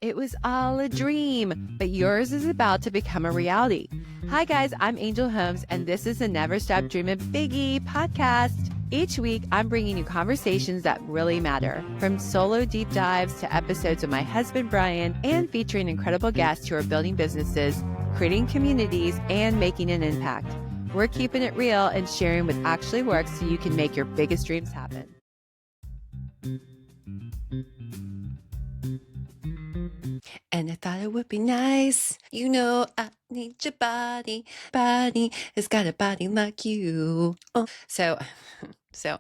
It was all a dream, but yours is about to become a reality. Hi, guys, I'm Angel Holmes, and this is the Never Stop Dreaming Biggie podcast. Each week, I'm bringing you conversations that really matter, from solo deep dives to episodes with my husband, Brian, and featuring incredible guests who are building businesses, creating communities, and making an impact. We're keeping it real and sharing what actually works so you can make your biggest dreams happen. And I thought it would be nice. You know, I need your body. Body has got a body like you. Oh. So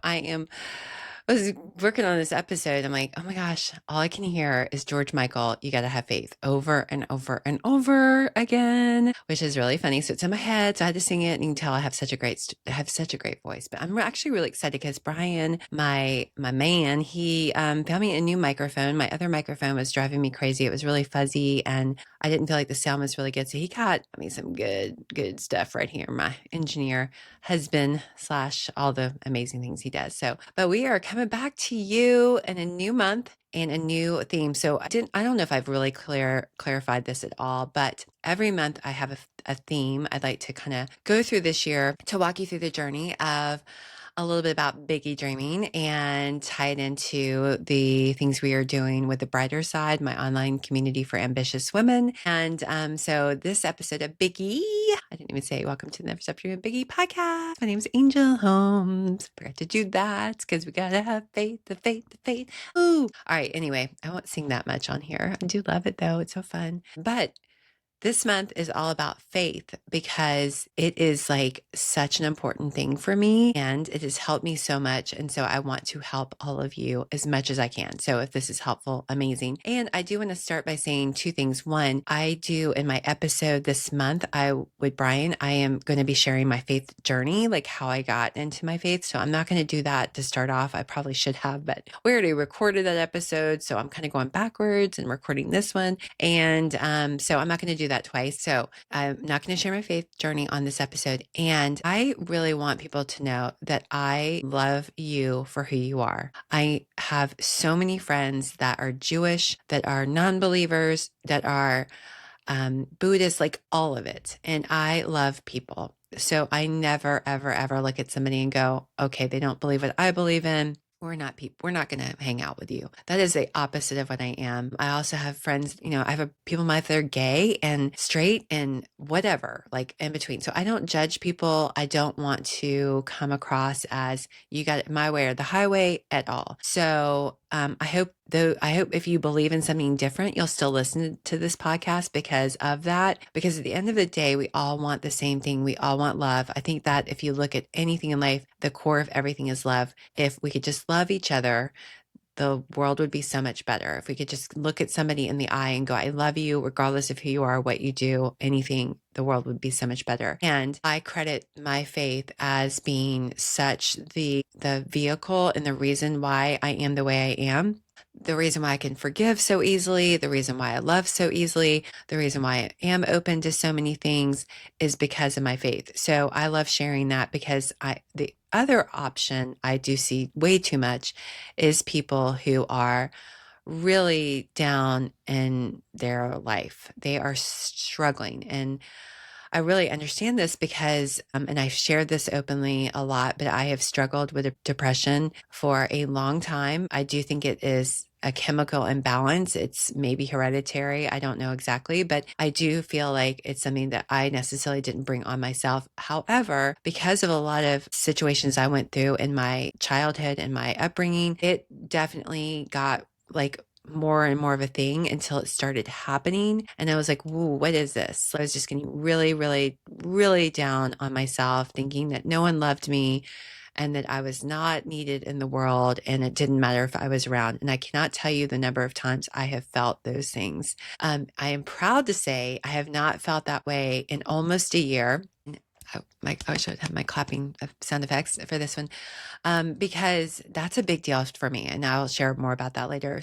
I was working on this episode. I'm like, oh my gosh, all I can hear is George Michael, You Gotta Have Faith, over and over and over again, which is really funny. So it's in my head. So I had to sing it, and you can tell I have such a great voice. But I'm actually really excited because Brian, my man, he found me a new microphone. My other microphone was driving me crazy. It was really fuzzy, and I didn't feel like the sound was really good. So he got some good stuff right here. My engineer husband / all the amazing things he does. But we are coming back to you in a new month and a new theme. So I don't know if I've really clarified this at all, but every month I have a theme I'd like to kind of go through this year to walk you through the journey of a little bit about biggie dreaming and tie it into the things we are doing with the brighter side, my online community for ambitious women. And so this episode of Biggie, I didn't even say welcome to the Never Stop Dreaming Biggie podcast. My name is Angel Holmes. Forgot to do that because we gotta have faith, the faith. Ooh. All right. Anyway, I won't sing that much on here. I do love it though. It's so fun. But this month is all about faith because it is like such an important thing for me, and it has helped me so much. And so I want to help all of you as much as I can. So if this is helpful, amazing. And I do want to start by saying two things. One, I do in my episode this month, with Brian, I am going to be sharing my faith journey, like how I got into my faith. So I'm not going to do that to start off. I probably should have, but we already recorded that episode. So I'm kind of going backwards and recording this one. And so I'm not going to do that twice. So I'm not going to share my faith journey on this episode. And I really want people to know that I love you for who you are. I have so many friends that are Jewish, that are non-believers, that are Buddhist, like all of it. And I love people. So I never, ever, ever look at somebody and go, okay, they don't believe what I believe in. We're not going to hang out with you. That is the opposite of what I am. I also have friends, I have people in my life that are gay and straight and whatever, like in between. So I don't judge people. I don't want to come across as you got it my way or the highway at all. So I hope if you believe in something different, you'll still listen to this podcast because of that. Because at the end of the day, we all want the same thing. We all want love. I think that if you look at anything in life, the core of everything is love. If we could just love each other, the world would be so much better. If we could just look at somebody in the eye and go, I love you, regardless of who you are, what you do, anything, the world would be so much better. And I credit my faith as being such the vehicle and the reason why I am the way I am. The reason why I can forgive so easily, the reason why I love so easily, the reason why I am open to so many things is because of my faith. So I love sharing that because the other option I do see way too much is people who are really down in their life. They are struggling. And I really understand this because, and I've shared this openly a lot, but I have struggled with depression for a long time. I do think it is a chemical imbalance. It's maybe hereditary. I don't know exactly, but I do feel like it's something that I necessarily didn't bring on myself. However, because of a lot of situations I went through in my childhood and my upbringing, it definitely got like more and more of a thing until it started happening. And I was like, whoa, what is this? So I was just getting really, really, really down on myself, thinking that no one loved me and that I was not needed in the world. And it didn't matter if I was around. And I cannot tell you the number of times I have felt those things. I am proud to say I have not felt that way in almost a year. I should have my clapping sound effects for this one, because that's a big deal for me. And I'll share more about that later.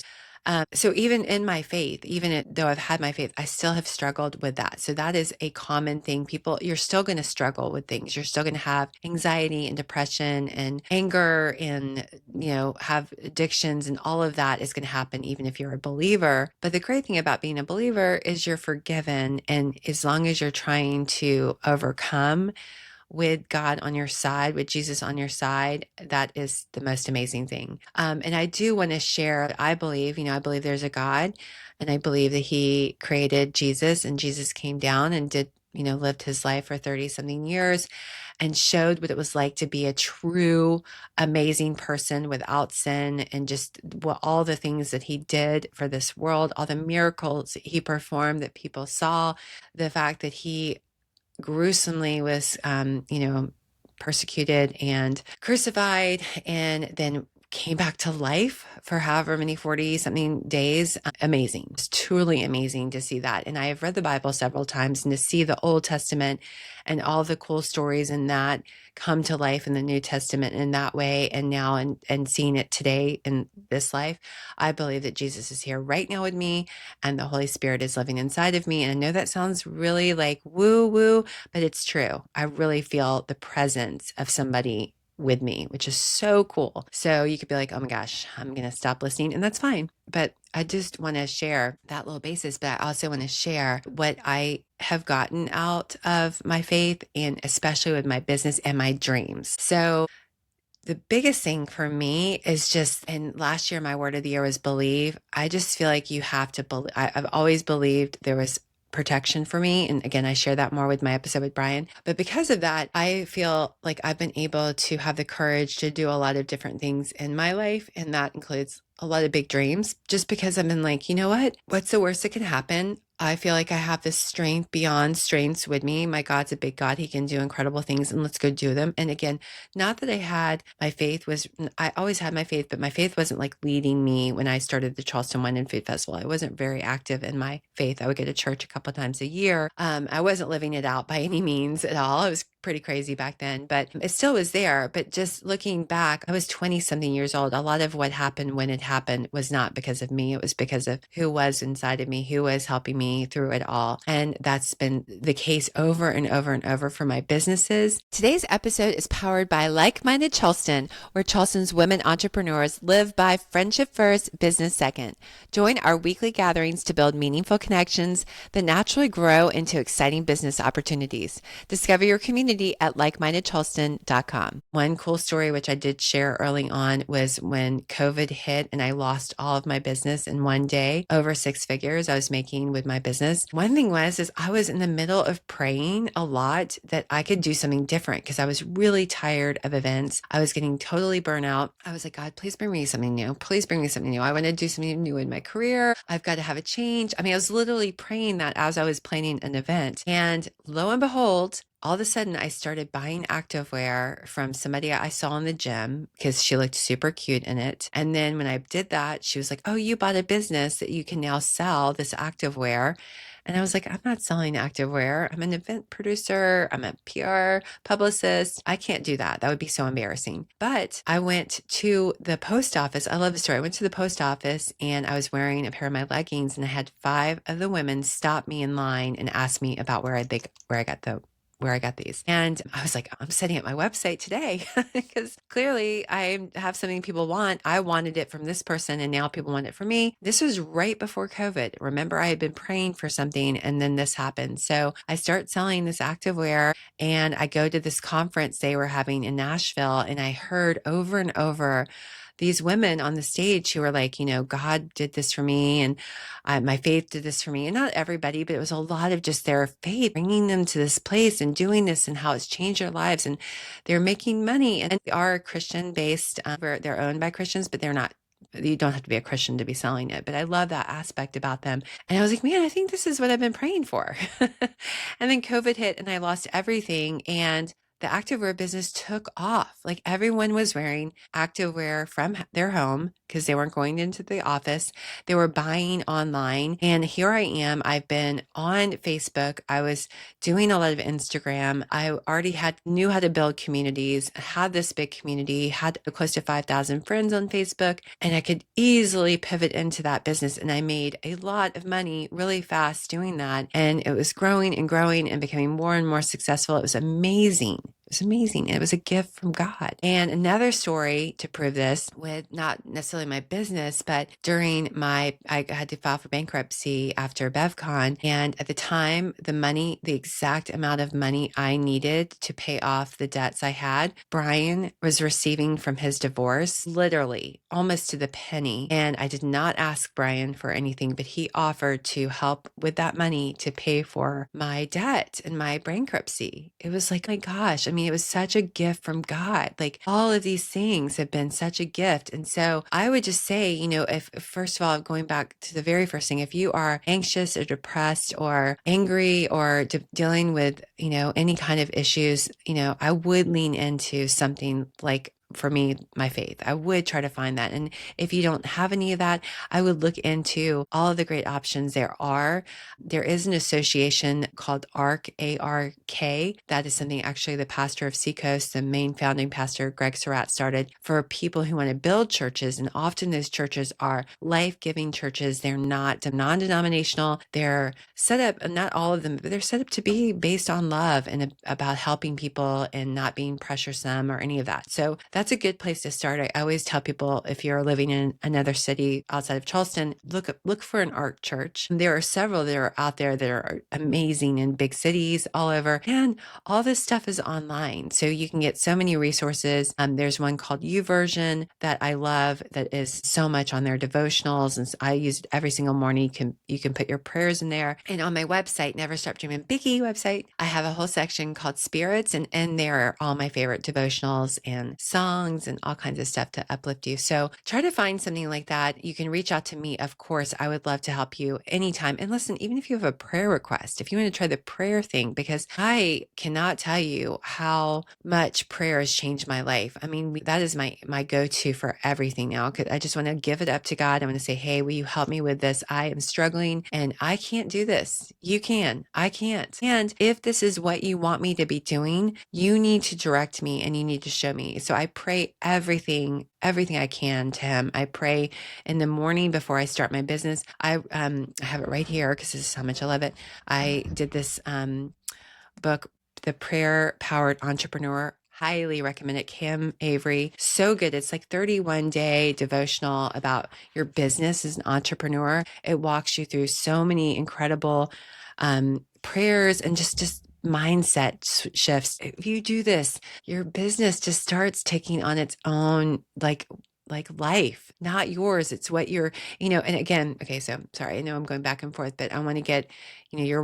So even in my faith, though I've had my faith, I still have struggled with that. So that is a common thing. People, you're still going to struggle with things. You're still going to have anxiety and depression and anger and, have addictions, and all of that is going to happen even if you're a believer. But the great thing about being a believer is you're forgiven. And as long as you're trying to overcome with God on your side, with Jesus on your side, that is the most amazing thing. And I do want to share, I believe, I believe there's a God, and I believe that he created Jesus, and Jesus came down and did, lived his life for 30 something years and showed what it was like to be a true, amazing person without sin, and just all the things that he did for this world, all the miracles he performed that people saw, the fact that he gruesomely was, persecuted and crucified, and then came back to life for however many 40 something days. Amazing. It's truly amazing to see that. And I have read the Bible several times, and to see the Old Testament and all the cool stories in that come to life in the New Testament in that way, and now and seeing it today in this life, I believe that Jesus is here right now with me, and the Holy Spirit is living inside of me. And I know that sounds really like woo woo, but it's true. I really feel the presence of somebody with me, which is so cool. So you could be like, oh my gosh, I'm going to stop listening, and that's fine. But I just want to share that little basis, but I also want to share what I have gotten out of my faith, and especially with my business and my dreams. So the biggest thing for me is just, and last year my word of the year was believe. I just feel like you have to believe. I've always believed there was protection for me. And again, I share that more with my episode with Brian. But because of that, I feel like I've been able to have the courage to do a lot of different things in my life. And that includes a lot of big dreams, just because I've been like, you know what? What's the worst that can happen? I feel like I have this strength beyond strengths with me. My God's a big God. He can do incredible things, and let's go do them. And again, not that I always had my faith, but my faith wasn't like leading me when I started the Charleston Wine and Food Festival. I wasn't very active in my faith. I would go to church a couple of times a year. I wasn't living it out by any means at all. It was pretty crazy back then, but it still was there. But just looking back, I was 20 something years old. A lot of what happened when it happened was not because of me. It was because of who was inside of me, who was helping me through it all. And that's been the case over and over and over for my businesses. Today's episode is powered by Like-Minded Charleston, where Charleston's women entrepreneurs live by friendship first, business second. Join our weekly gatherings to build meaningful connections that naturally grow into exciting business opportunities. Discover your community at likemindedcharleston.com. One cool story, which I did share early on, was when COVID hit and I lost all of my business in one day, over 6 figures I was making with my business. One thing is I was in the middle of praying a lot that I could do something different, because I was really tired of events. I was getting totally burnt out. I was like, God, please bring me something new. Please bring me something new. I want to do something new in my career. I've got to have a change. I mean, I was literally praying that as I was planning an event. And lo and behold, all of a sudden I started buying activewear from somebody I saw in the gym, because she looked super cute in it. And then when I did that, she was like, oh, you bought a business that you can now sell this activewear. And I was like, I'm not selling activewear. I'm an event producer. I'm a PR publicist. I can't do that. That would be so embarrassing. But I went to the post office. I love the story. I went to the post office, and I was wearing a pair of my leggings, and I had 5 of the women stop me in line and ask me about where I got these. And I was like, I'm setting up my website today, because clearly I have something people want. I wanted it from this person, and now people want it from me. This was right before COVID. Remember, I had been praying for something, and then this happened. So I start selling this activewear, and I go to this conference they were having in Nashville, and I heard over and over these women on the stage who were like, God did this for me, and my faith did this for me. And not everybody, but it was a lot of just their faith bringing them to this place and doing this, and how it's changed their lives. And they're making money, and they are Christian based. They're owned by Christians, but they're not. You don't have to be a Christian to be selling it. But I love that aspect about them. And I was like, man, I think this is what I've been praying for. And then COVID hit, and I lost everything. And the activewear business took off. Like everyone was wearing activewear from their home because they weren't going into the office. They were buying online. And here I am. I've been on Facebook. I was doing a lot of Instagram. I already knew how to build communities, had this big community, had close to 5,000 friends on Facebook, and I could easily pivot into that business. And I made a lot of money really fast doing that. And it was growing and growing and becoming more and more successful. It was amazing. It was amazing. It was a gift from God. And another story to prove this, with not necessarily my business, but during I had to file for bankruptcy after BevCon. And at the time, the exact amount of money I needed to pay off the debts I had, Brian was receiving from his divorce, literally almost to the penny. And I did not ask Brian for anything, but he offered to help with that money to pay for my debt and my bankruptcy. It was like, my gosh, I mean, it was such a gift from God. Like all of these things have been such a gift. And so I would just say, if first of all, going back to the very first thing, if you are anxious or depressed or angry or dealing with, any kind of issues, I would lean into something like, for me, my faith. I would try to find that. And if you don't have any of that, I would look into all of the great options there are. There is an association called ARK, ARK. That is something actually the pastor of Seacoast, the main founding pastor, Greg Surratt, started for people who want to build churches. And often those churches are life-giving churches. They're not non-denominational. They're set up, not all of them, but they're set up to be based on love and about helping people and not being pressuresome or any of that. So that's a good place to start. I always tell people, if you're living in another city outside of Charleston, look for an ARK church. There are several that are out there that are amazing in big cities all over, and all this stuff is online. So you can get so many resources. There's one called YouVersion that I love that is so much on their devotionals, and I use it every single morning. You can put your prayers in there. And on my website, Never Stop Dreaming Biggie website, I have a whole section called Spirits, and in there are all my favorite devotionals and songs and all kinds of stuff to uplift you. So try to find something like that. You can reach out to me. Of course, I would love to help you anytime. And listen, even if you have a prayer request, if you want to try the prayer thing, because I cannot tell you how much prayer has changed my life. I mean, that is my go-to for everything now. I just want to give it up to God. I want to say, hey, will you help me with this? I am struggling and I can't do this. You can. I can't. And if this is what you want me to be doing, you need to direct me and you need to show me. So I pray everything I can to him. I pray in the morning before I start my business. I have it right here because this is how much I love it. I did this book, The Prayer Powered Entrepreneur. Highly recommend it. Kim Avery. So good. It's like 31-day devotional about your business as an entrepreneur. It walks you through so many incredible prayers and just mindset shifts. If you do this, your business just starts taking on its own, like life, not yours. It's what you're, and again, okay, so sorry, I know I'm going back and forth, but I want to get, you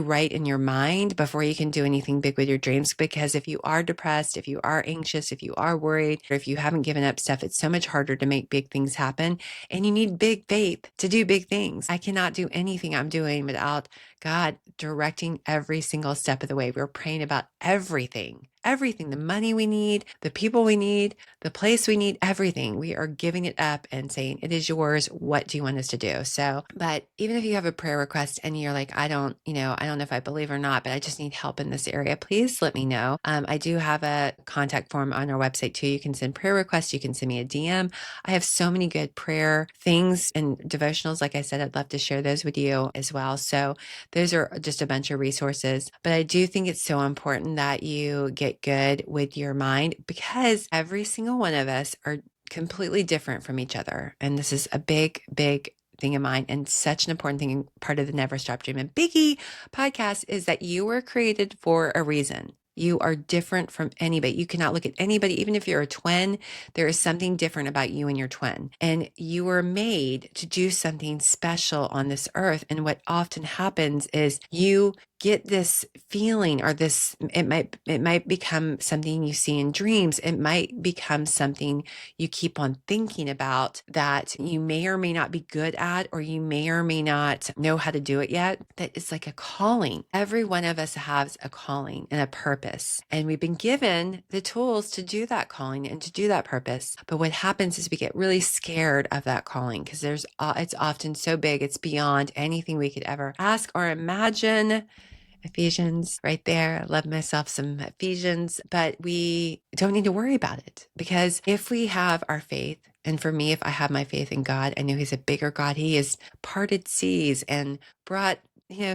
write in your mind before you can do anything big with your dreams. Because if you are depressed, if you are anxious, if you are worried, or if you haven't given up stuff, it's so much harder to make big things happen. And you need big faith to do big things. I cannot do anything I'm doing without God directing every single step of the way. We're praying about everything, the money we need, the people we need, the place we need, everything. We are giving it up and saying, it is yours. What do you want us to do? So, but even if you have a prayer request and you're like, I don't know if I believe or not, but I just need help in this area, please let me know. I do have a contact form on our website too. You can send prayer requests. You can send me a DM. I have so many good prayer things and devotionals. Like I said, I'd love to share those with you as well. So those are just a bunch of resources. But I do think it's so important that you get good with your mind, because every single one of us are completely different from each other. And this is a big, big thing of mine, and such an important thing. Part of the Never Stop Dreaming Biggie podcast is that you were created for a reason. You are different from anybody. You cannot look at anybody, even if you're a twin, there is something different about you and your twin. And you were made to do something special on this earth. And what often happens is you get this feeling, or this, it might become something you see in dreams. It might become something you keep on thinking about that you may or may not be good at, or you may or may not know how to do it yet. That it's like a calling. Every one of us has a calling and a purpose, and we've been given the tools to do that calling and to do that purpose. But what happens is we get really scared of that calling, because it's often so big, it's beyond anything we could ever ask or imagine. Ephesians right there. I love myself some Ephesians, but we don't need to worry about it, because if we have our faith, and for me, if I have my faith in God, I know He's a bigger God. He has parted seas and brought,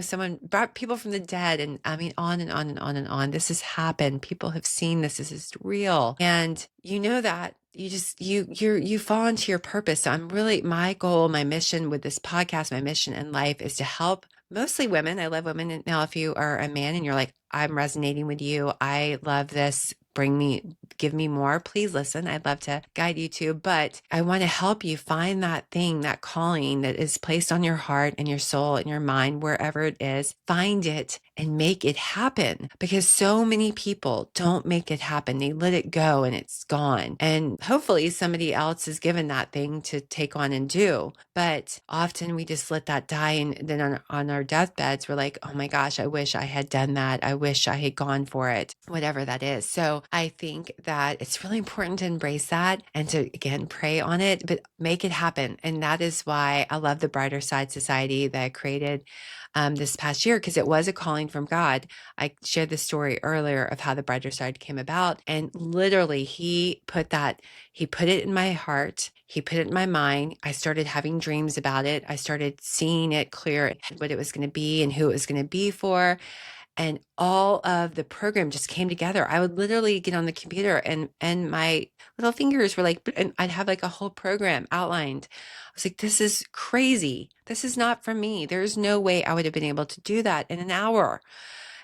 someone brought people from the dead. And I mean, on and on and on and on. This has happened. People have seen this. This is real. And you know that you fall into your purpose. So my goal, my mission with this podcast, my mission in life is to help mostly women. I love women. And now if you are a man and you're like, I'm resonating with you, I love this, give me more, please listen. I'd love to guide you too, but I want to help you find that thing, that calling that is placed on your heart and your soul and your mind, wherever it is. Find it and make it happen, because so many people don't make it happen. They let it go and it's gone. And hopefully somebody else is given that thing to take on and do. But often we just let that die. And then on our deathbeds, we're like, oh my gosh, I wish I had done that. I wish I had gone for it, whatever that is. So I think that it's really important to embrace that and to, again, pray on it, but make it happen. And that is why I love the Brighter Side Society that I created this past year, because it was a calling from God. I shared the story earlier of how the Brighter Side came about. And literally he put it in my heart. He put it in my mind. I started having dreams about it. I started seeing it clear, what it was going to be and who it was going to be for. And all of the program just came together. I would literally get on the computer and my little fingers were like, and I'd have like a whole program outlined. I was like, this is crazy. This is not for me. There's no way I would have been able to do that in an hour.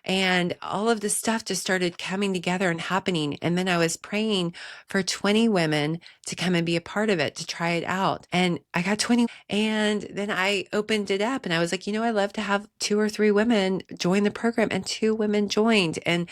And all of this stuff just started coming together and happening. And then I was praying for 20 women to come and be a part of it, to try it out. And I got 20. And then I opened it up and I was like, I love to have 2 or 3 women join the program. And 2 women joined. And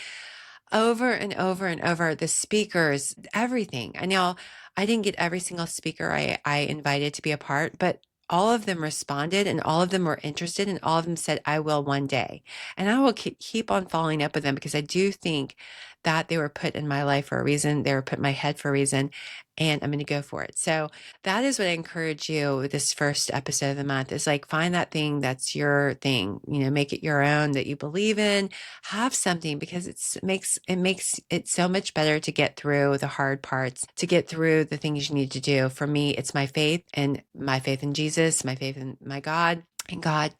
over and over and over, the speakers, everything. And now I didn't get every single speaker I invited to be a part, but all of them responded and all of them were interested and all of them said, I will one day. And I will keep on following up with them, because I do think that they were put in my life for a reason. They were put in my head for a reason, and I'm going to go for it. So that is what I encourage you with this first episode of the month, is like, find that thing that's your thing, make it your own, that you believe in, have something, because it makes it so much better to get through the hard parts, to get through the things you need to do. For me, it's my faith and my faith in Jesus, my faith in my God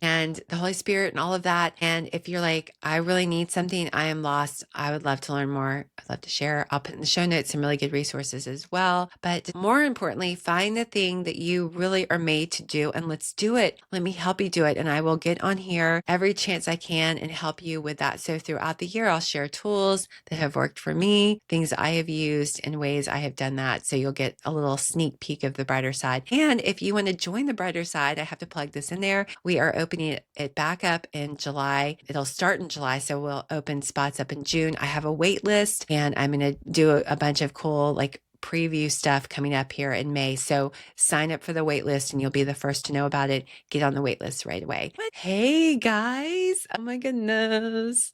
and the Holy Spirit and all of that. And if you're like, I really need something, I am lost, I would love to learn more. I'd love to share. I'll put in the show notes some really good resources as well. But more importantly, find the thing that you really are made to do and let's do it. Let me help you do it. And I will get on here every chance I can and help you with that. So throughout the year, I'll share tools that have worked for me, things I have used and ways I have done that. So you'll get a little sneak peek of the brighter side. And if you want to join the brighter side, I have to plug this in there. We are opening it back up in July. It'll start in July, so we'll open spots up in June. I have a wait list, and I'm going to do a bunch of cool, like, preview stuff coming up here in May. So sign up for the wait list and you'll be the first to know about it. Get on the wait list right away. Hey guys. Oh my goodness.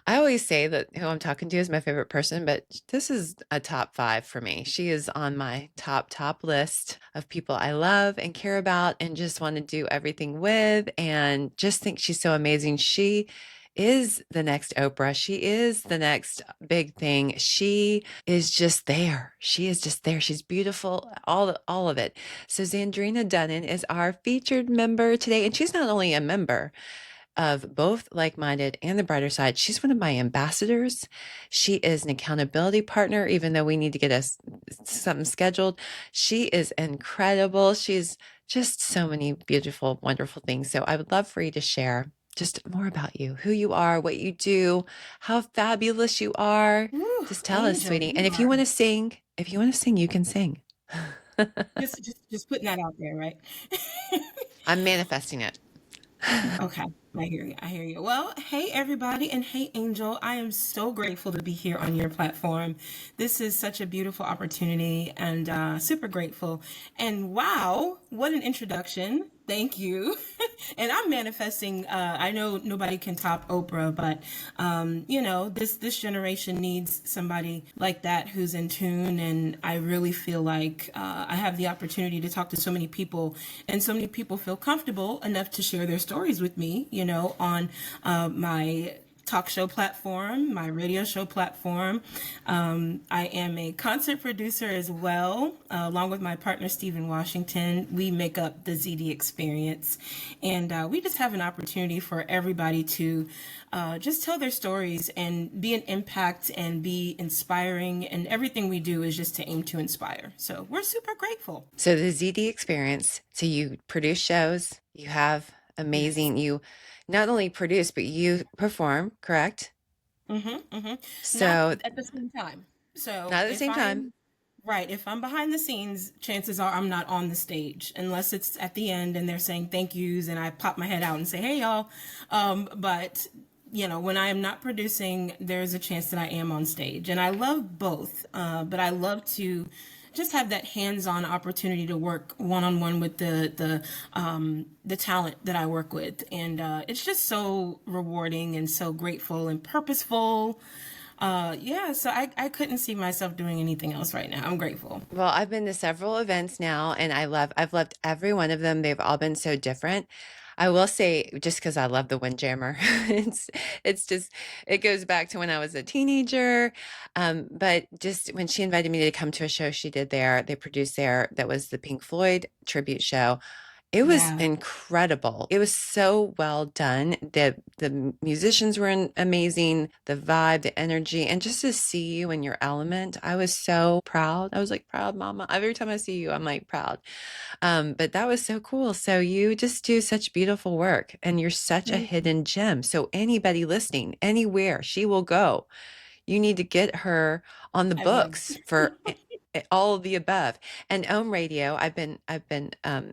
I always say that who I'm talking to is my favorite person, but this is a top 5 for me. She is on my top list of people I love and care about and just want to do everything with, and just think she's so amazing. She is the next Oprah. She is the next big thing. She is just there. She is just there. She's beautiful, all of it. So Zandrina Dunning is our featured member today. And she's not only a member of both Like-Minded and the Brighter Side, she's one of my ambassadors. She is an accountability partner, even though we need to get us something scheduled. She is incredible. She's just so many beautiful, wonderful things. So I would love for you to share just more about you, who you are, what you do, how fabulous you are. Ooh, Just tell us, Angel, sweetie. And you if you are want to sing, you can sing. just putting that out there, right? I'm manifesting it. Okay. I hear you. I hear you. Well, hey everybody, and hey Angel. I am so grateful to be here on your platform. This is such a beautiful opportunity, and super grateful. And wow, what an introduction! Thank you. And I'm manifesting. I know nobody can top Oprah, but this generation needs somebody like that who's in tune. And I really feel like I have the opportunity to talk to so many people, and so many people feel comfortable enough to share their stories with me. On my talk show platform, my radio show platform. I am a concert producer as well, along with my partner, Stephen Washington. We make up the ZD Experience. And we just have an opportunity for everybody to just tell their stories and be an impact and be inspiring. And everything we do is just to aim to inspire. So we're super grateful. So the ZD experience, so you produce shows, you have Yes. amazing, you not only produce, but you perform, correct? Not So at the same time. So not at the if same time. I'm right, if I'm behind the scenes, chances are I'm not on the stage unless it's at the end and they're saying thank yous and I pop my head out and say, hey, y'all. But when I am not producing, there's a chance that I am on stage. And I love both, but I love to just have that hands-on opportunity to work one-on-one with the talent that I work with, and it's just so rewarding and so grateful and purposeful. Yeah, so I couldn't see myself doing anything else right now. I'm grateful. Well, I've been to several events now and I've loved every one of them. They've all been so different. I will say, just because I love the Windjammer, it's just it goes back to when I was a teenager. But just when she invited me to come to a show she did there, they produced there, that was the Pink Floyd tribute show. It was Yeah. incredible. It was so well done. The musicians were amazing, the vibe, the energy, and just to see you in your element, I was so proud. I was like, proud mama. Every time I see you, I'm like proud. But that was so cool. So you just do such beautiful work and you're such a Thank you. hidden gem. So anybody listening, anywhere she will go, you need to get her on the I will. books for all of the above. And Ohm Radio, I've been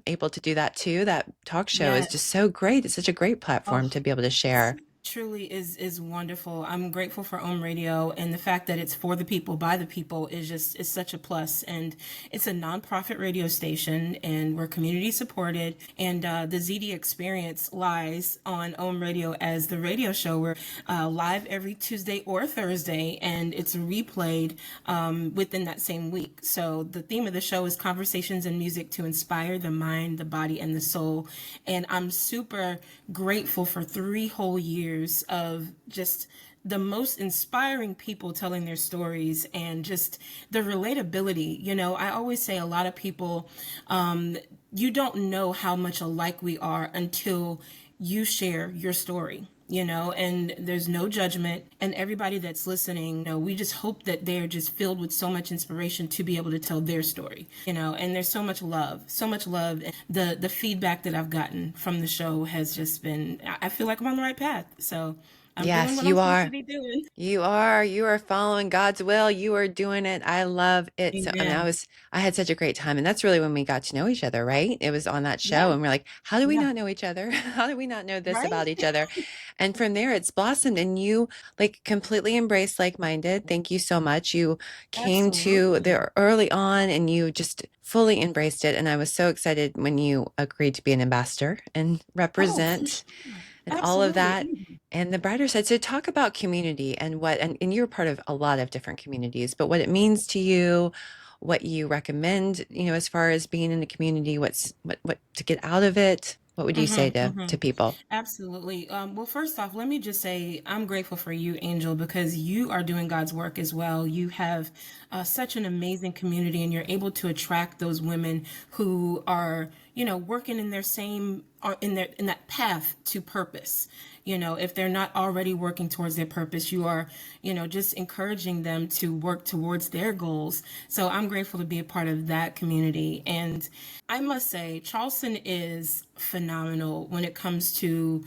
able to do that too. That talk show is just Yes. so great. It's such a great Oh, platform to be able to it's share. truly is wonderful. I'm grateful for Om Radio, and the fact that it's for the people by the people is such a plus. And it's a nonprofit radio station, and we're community supported. And the ZD Experience lies on Om Radio as the radio show. We're live every Tuesday or Thursday, and it's replayed within that same week. So the theme of the show is conversations and music to inspire the mind, the body, and the soul. And I'm super grateful for 3 whole years of just the most inspiring people telling their stories and just the relatability. I always say a lot of people, you don't know how much alike we are until you share your story. And there's no judgment, and everybody that's listening, we just hope that they're just filled with so much inspiration to be able to tell their story. And there's so much love, so much love. The feedback that I've gotten from the show has just been, I feel like I'm on the right path. So I'm doing Yes, what I'm you supposed to are. be doing. You are. You are following God's will. You are doing it. I love it. So, I mean, Amen. I had such a great time. And that's really when we got to know each other, right? It was on that show. Yeah. And we're like, how do we Yeah. not know each other? How do we not know this Right. about each other? And from there, it's blossomed. And you like completely embraced like-minded. Thank you so much. You came to Absolutely. there early on and you just fully embraced it. And I was so excited when you agreed to be an ambassador and Oh, for represent sure. and all of Absolutely. that. And the brighter side. So talk about community and and you're part of a lot of different communities, but what it means to you, what you recommend, as far as being in the community, what to get out of it. What would you say to people? Absolutely. Well, first off, let me just say I'm grateful for you, Angel, because you are doing God's work as well. You have such an amazing community, and you're able to attract those women who are, working in their same, in that path to purpose. If they're not already working towards their purpose, you are, just encouraging them to work towards their goals. So I'm grateful to be a part of that community. And I must say, Charleston is phenomenal when it comes to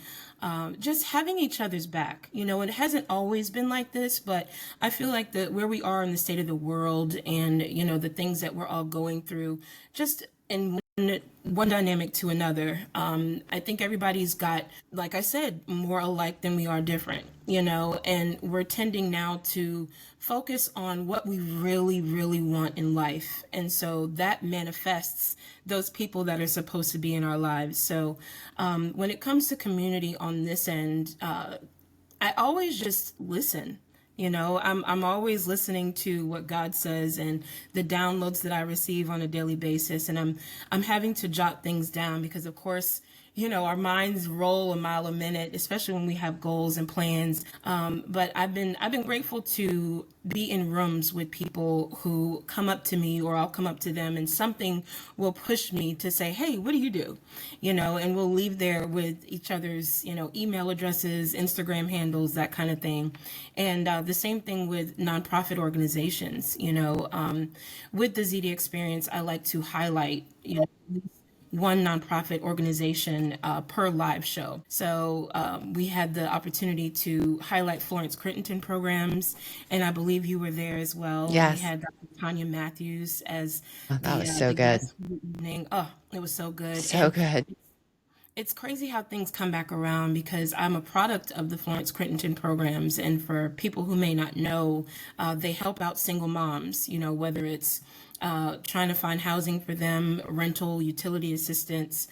just having each other's back. It hasn't always been like this, but I feel like that where we are in the state of the world and, the things that we're all going through, just in one dynamic to another. I think everybody's got, like I said, more alike than we are different, and we're tending now to focus on what we really, really want in life. And so that manifests those people that are supposed to be in our lives. So when it comes to community on this end, I always just listen. I'm always listening to what God says and the downloads that I receive on a daily basis, and I'm having to jot things down because, of course, our minds roll a mile a minute, especially when we have goals and plans. But I've been grateful to be in rooms with people who come up to me, or I'll come up to them, and something will push me to say, "Hey, what do you do?" And we'll leave there with each other's, email addresses, Instagram handles, that kind of thing. And the same thing with nonprofit organizations. With the ZD experience, I like to highlight, one nonprofit organization per live show. So we had the opportunity to highlight Florence Crittenton programs, and I believe you were there as well. We Yes. had Dr. Tanya Matthews as Oh, that was so the good. guest for the evening. Oh, it was so good. So And good. it's crazy how things come back around because I'm a product of the Florence Crittenton programs. And for people who may not know, they help out single moms, whether it's trying to find housing for them, rental, utility assistance,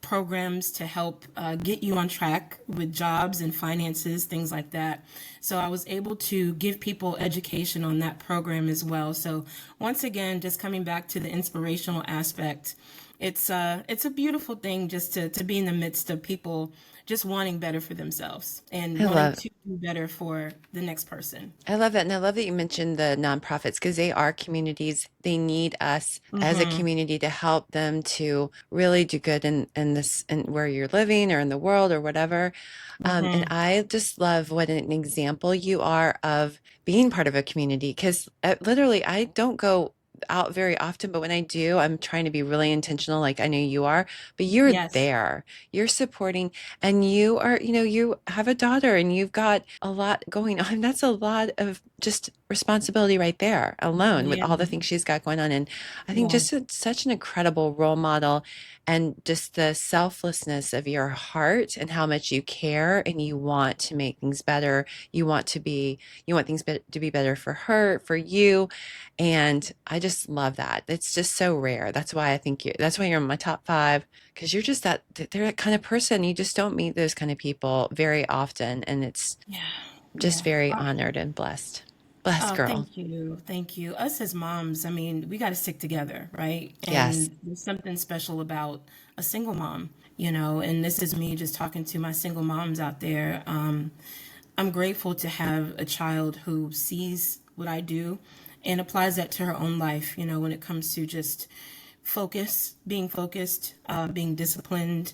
programs to help get you on track with jobs and finances, things like that. So I was able to give people education on that program as well. So once again, just coming back to the inspirational aspect, it's a beautiful thing just to be in the midst of people just wanting better for themselves and I wanting love to do better for the next person. I love that. And I love that you mentioned the nonprofits because they are communities. They need us as a Mm-hmm. community to help them to really do good in this and where you're living or in the world or whatever. And Mm-hmm. I just love what an example you are of being part of a community because literally I don't go out very often, but when I do, I'm trying to be really intentional, like I know you are, but you're Yes. there, you're supporting, and you are, you have a daughter and you've got a lot going on. That's a lot of just responsibility right there alone with Yeah. all the things she's got going on. And I think Yeah. just such an incredible role model and just the selflessness of your heart and how much you care and you want to make things better. You want things to be better for her, for you. And I just love that. It's just so rare. That's why you're in my top five because you're just they're that kind of person. You just don't meet those kind of people very often. And it's Yeah. just Yeah. very honored and blessed. Blessed Oh, girl. thank you. Thank you. Us as moms, I mean, we got to stick together, right? Yes. And there's something special about a single mom, and this is me just talking to my single moms out there. I'm grateful to have a child who sees what I do and applies that to her own life, when it comes to just focused, being disciplined,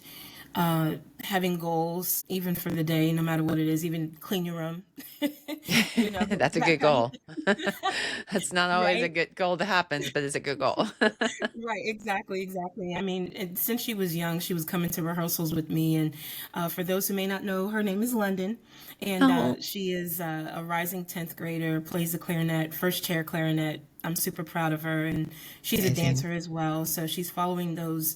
having goals, even for the day, no matter what it is, even clean your room, That's a that good kind of goal. thing, That's not always a right? good goal that happens, but it's a good goal. Right, exactly, exactly. I mean, since she was young, she was coming to rehearsals with me. And for those who may not know, her name is London, and Oh, she is a rising 10th grader, plays the clarinet, first chair clarinet. I'm super proud of her, and she's a amazing. dancer as well. So she's following those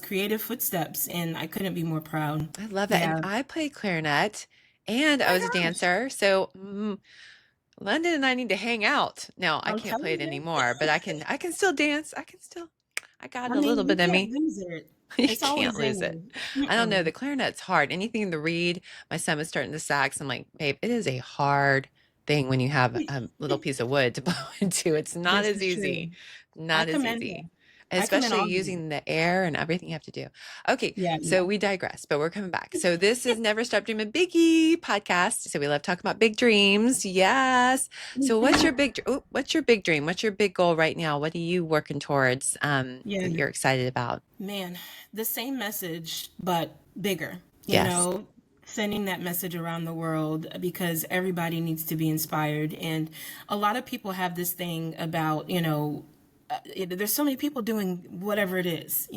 creative footsteps, and I couldn't be more proud. I love that. And Yeah. I played clarinet and Oh I my was a gosh, dancer. So London and I need to hang out. Now I I'm can't play telling it you. anymore, but I can still dance. I got I a little mean, you bit in can't me. lose it. You It's can't always in lose it. you. I don't know. The Mm-mm. clarinet's hard. Anything in the reed, my son was starting the sax. I'm like, babe, it is a hard thing when you have a little piece of wood to blow into. It's not This as is true. easy. I Not as commend easy. her. I commend Especially all of you. using the air and everything you have to do. Okay, Yeah, so yeah. we digress, but we're coming back. So this is Never Stop Dreaming Biggie podcast. So we love talking about big dreams. Yes. So what's your big dream? What's your big goal right now? What are you working towards that Yeah, you're excited about? man, the same message, but bigger, Yes. sending that message around the world because everybody needs to be inspired. And a lot of people have this thing about, there's so many people doing whatever it is,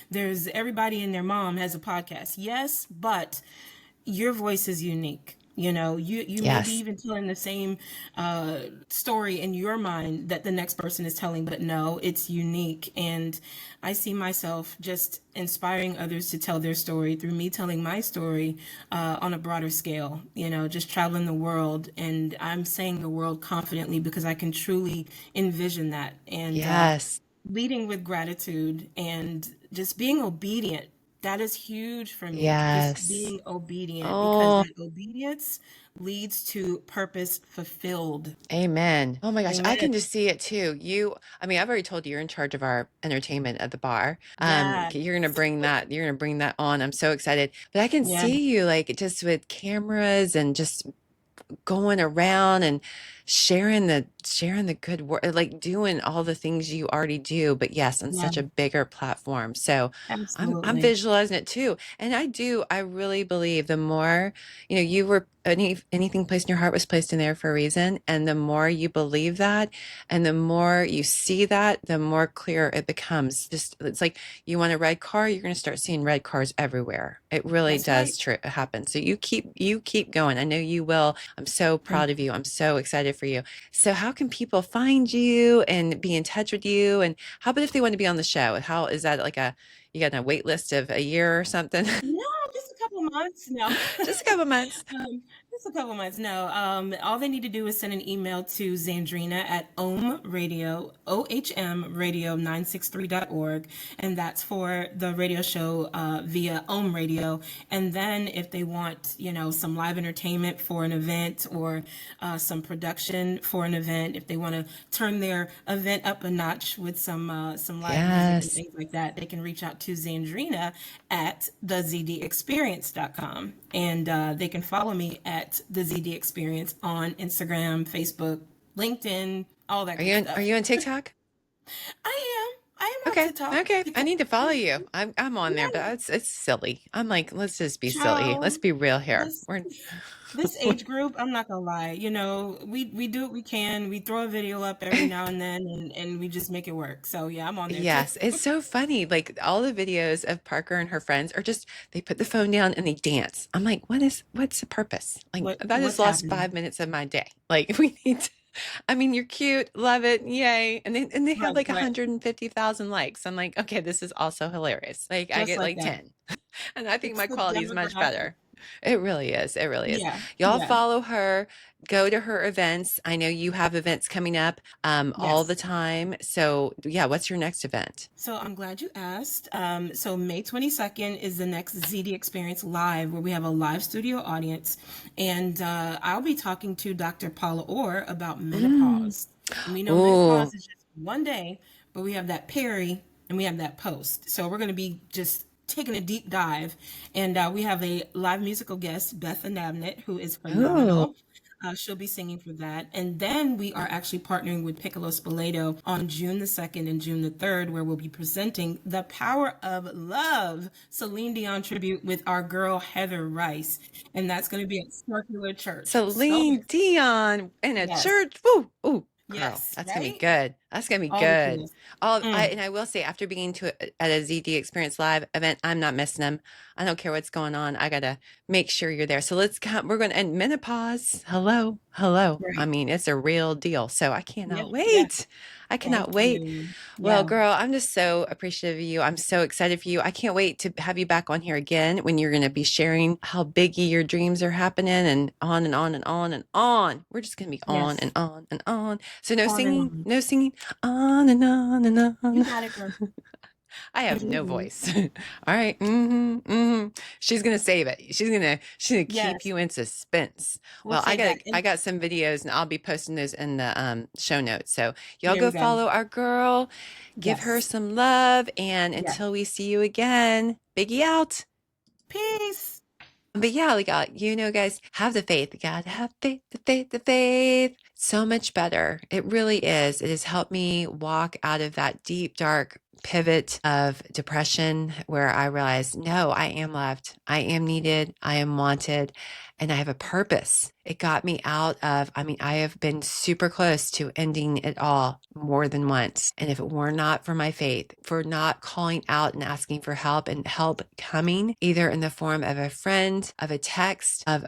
there's everybody and their mom has a podcast. Yes, but your voice is unique. You know, you may be Yes. even telling the same story in your mind that the next person is telling, but no, it's unique. And I see myself just inspiring others to tell their story through me telling my story on a broader scale, you know, just traveling the world. And I'm saying the world confidently because I can truly envision that. And Yes. leading with gratitude and just being obedient. That is huge for me. Just Yes. being obedient because Oh, that obedience leads to purpose fulfilled. amen. Oh my gosh, I Amen. can just see it too. I mean, I've already told you you're in charge of our entertainment at the bar. Yeah. You're gonna bring that on. I'm so excited. But I can Yeah. see you like just with cameras and just going around and sharing the good work, like doing all the things you already do, but yes, on Yeah. such a bigger platform. So I'm Absolutely. visualizing it too. And I really believe the more, you were anything placed in your heart was placed in there for a reason. And the more you believe that and the more you see that, the more clear it becomes. Just it's like you want a red car, you're going to start seeing red cars everywhere. It really That's right. does happen. So you keep going. I know you will. I'm so proud Thank of you. you. I'm so excited for you. So how can people find you and be in touch with you? And how about if they want to be on the show? How is that like you got a wait list of a year or something? No, just a couple months. No. Just a couple months. Just a couple months. No. All they need to do is send an email to Zandrina at Ohm Radio, OHM Radio 963.org. And that's for the radio show via Ohm Radio. And then if they want, you know, some live entertainment for an event or some production for an event, if they want to turn their event up a notch with some live music and Yes. things like that, they can reach out to Zandrina at thezdexperience.com. And they can follow me at the ZD Experience on Instagram, Facebook, LinkedIn, all that Are good you are stuff. you on TikTok? I am on Okay. TikTok. Okay. I TikTok. need to follow Mhm. you. I'm on there, but Yeah, it's silly. I'm like, let's just be silly. Let's child. be real here. This this age group, I'm not gonna lie. You know, we do what we can. We throw a video up every now and then, and we just make it work. So yeah, I'm on there too. Yes, it's so funny. Like all the videos of Parker and her friends are just they put the phone down and they dance. I'm like, what's the purpose? Like that What's just lost happening? 5 minutes of my day. Like we need to, I mean, you're cute, love it, yay. And they have Right, like right. 150,000 likes. I'm like, okay, this is also hilarious. Like I Just get like like that. 10. And I think It's my the quality is much demographic. better. It really is. It really is. Yeah, Y'all yeah. follow her, go to her events. I know you have events coming up all the Yes. time. So yeah, what's your next event? So I'm glad you asked. So May 22nd is the next ZD Experience Live, where we have a live studio audience, and I'll be talking to Dr. Paula Orr about Mm. menopause. And we know Oh, menopause is just one day, but we have that peri and we have that post. So we're going to be just taking a deep dive, and we have a live musical guest, Beth Anabnet, who is oh, phenomenal. She'll be singing for that. And then we are actually partnering with Piccolo Spoleto on June the 2nd and June the 3rd, where we'll be presenting The Power of Love, Celine Dion tribute with our girl Heather Rice. And that's going to be at Circular Church. So, Celine Dion in a yes, church. Woo, ooh, girl, yes, that's gonna be right? good. That's gonna be All the good. feels. Mm, And I will say, after being at a ZD Experience Live event, I'm not missing them. I don't care what's going on. I gotta make sure you're there. So let's come. We're gonna and menopause. Hello, hello. I right. mean, it's a real deal. So I Yeah, cannot yeah. wait. I cannot Thank wait. you. Well, Yeah. girl, I'm just so appreciative of you. I'm so excited for you. I can't wait to have you back on here again when you're going to be sharing how biggy your dreams are happening and on and on and on and on. We're just going to be on and Yes. on and on. So no On and singing, on. no singing, on and on and You on. got it, girl. I have no voice. All right. She's gonna save it. She's gonna keep Yes. you in suspense. We'll Well, I save got that. I And got some videos and I'll be posting those in the show notes. So y'all there go we go. follow our girl, give her Yes. some love, and Yes. until we see you again, Biggie out. Peace. But yeah, like guys, have the faith. You gotta have faith, the faith, the faith. So much better. It really is. It has helped me walk out of that deep, dark pivot of depression where I realized, no, I am loved. I am needed. I am wanted. And I have a purpose. It got me out of, I mean, I have been super close to ending it all more than once. And if it were not for my faith, for not calling out and asking for help and help coming either in the form of a friend, of a text, of,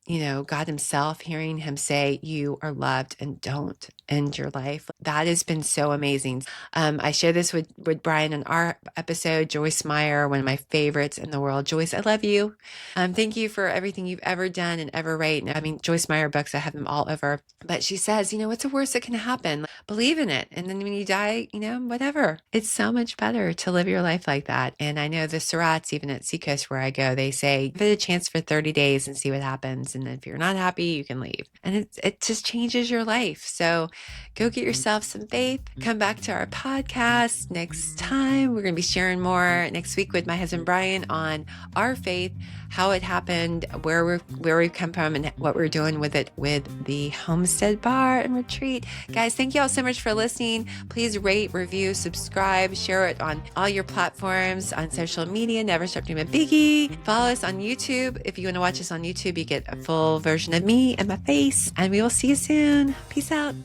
God himself, hearing him say, you are loved and don't end your life. That has been so amazing. I share this with Brian in our episode. Joyce Meyer, one of my favorites in the world. Joyce, I love you. Thank you for everything you've ever done and ever write. I mean, Joyce Meyer books, I have them all over. But she says, what's the worst that can happen? Believe in it. And then when you die, whatever. It's so much better to live your life like that. And I know the Surats, even at Seacoast where I go, they say, give it a chance for 30 days and see what happens. And if you're not happy, you can leave. And it just changes your life. So go get yourself some faith. Come back to our podcast next time. We're going to be sharing more next week with my husband, Brian, on our faith, how it happened, where we've come from, and what we're doing with it with the Homestead Bar and Retreat. Guys, thank you all so much for listening. Please rate, review, subscribe, share it on all your platforms, on social media. Never Stop Dreaming Biggie. Follow us on YouTube. If you want to watch us on YouTube, you get a full version of me and my face. And we will see you soon. Peace out.